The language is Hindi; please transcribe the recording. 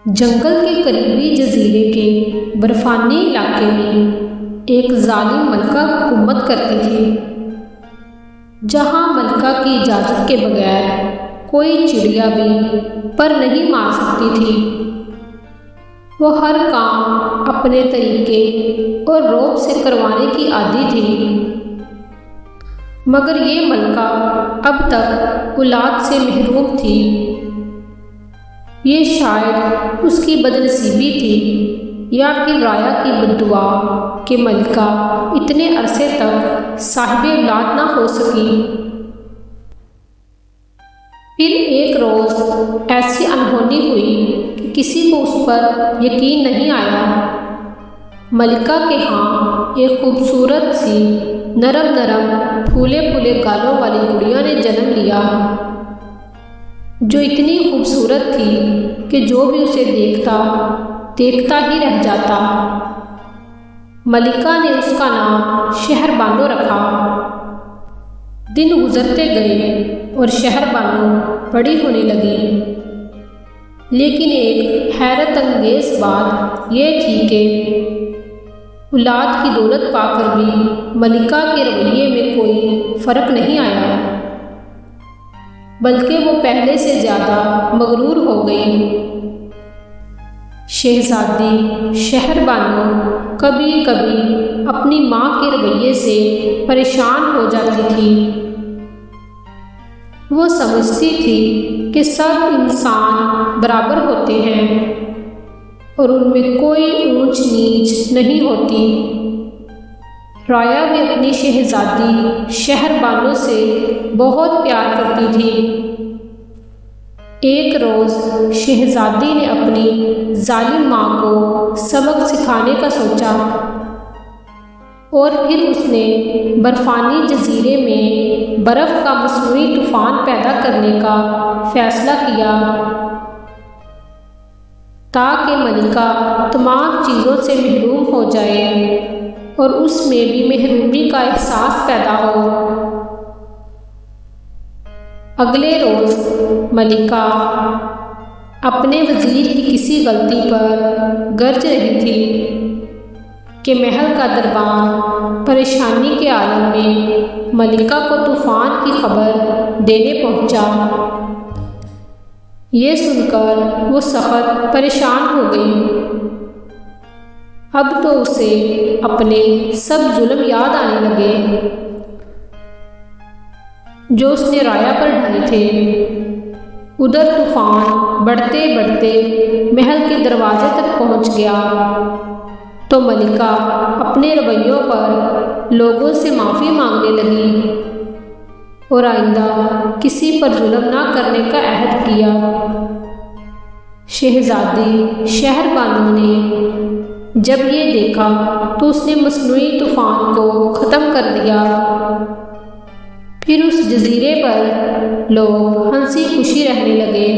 जंगल के करीबी जजीरे के बर्फानी इलाके में एक जालिम मलका हुकूमत करती थी, जहां मलका की इजाज़त के बगैर कोई चिड़िया भी पर नहीं मार सकती थी। वो हर काम अपने तरीके और रौब से करवाने की आदी थी, मगर ये मलका अब तक औलाद से महरूम थी। ये शायद उसकी बदनसीबी थी या फिर राया की बद्दुआ कि मलका इतने अरसे तक साहिबे औलाद ना हो सकी। फिर एक रोज़ ऐसी अनहोनी हुई कि किसी को उस पर यकीन नहीं आया। मलिका के यहाँ एक खूबसूरत सी नरम नरम फूले फूले गालों वाली गुड़िया ने जन्म लिया, जो इतनी खूबसूरत थी कि जो भी उसे देखता ही रह जाता। मलिका ने उसका नाम शहरबानो रखा। दिन गुजरते गए और शहरबानो बड़ी होने लगी, लेकिन एक हैरत अंगेज बात यह थी कि औलाद की दौलत पाकर भी मलिका के रवैये में कोई फ़र्क नहीं आया, बल्कि वो पहले से ज़्यादा मगरूर हो गई। शहज़ादी शहरबानो कभी कभी अपनी माँ के रवैये से परेशान हो जाती थी। वो समझती थी कि सब इंसान बराबर होते हैं और उनमें कोई ऊंच नीच नहीं होती। राया भी अपनी शहज़ादी शहरबानो से बहुत प्यार करती थी। एक रोज़ शहज़ादी ने अपनी जालिम माँ को सबक सिखाने का सोचा और फिर उसने बर्फ़ानी जजीरे में बर्फ़ का मसनूई तूफ़ान पैदा करने का फ़ैसला किया, ताकि मलिका तमाम चीज़ों से महरूम हो जाए और उसमें भी महरूमी का एहसास पैदा हो। अगले रोज़ मलिका अपने वज़ीर की किसी गलती पर गरज रही थी कि महल का दरबार परेशानी के आलम में मलिका को तूफ़ान की खबर देने पहुंचा। ये सुनकर वो सख्त परेशान हो गई। अब तो उसे अपने सब जुल्म याद आने लगे जो उसने राया पर ढाए थे। उधर तूफ़ान बढ़ते बढ़ते महल के दरवाजे तक पहुंच गया तो मलिका अपने रवैयों पर लोगों से माफ़ी मांगने लगी और आइंदा किसी पर जुल्म ना करने का अहद किया। शहज़ादी शहरबानो ने जब ये देखा तो उसने मसनूई तूफ़ान को ख़त्म कर दिया। फिर उस जजीरे पर लोग हंसी खुशी रहने लगे।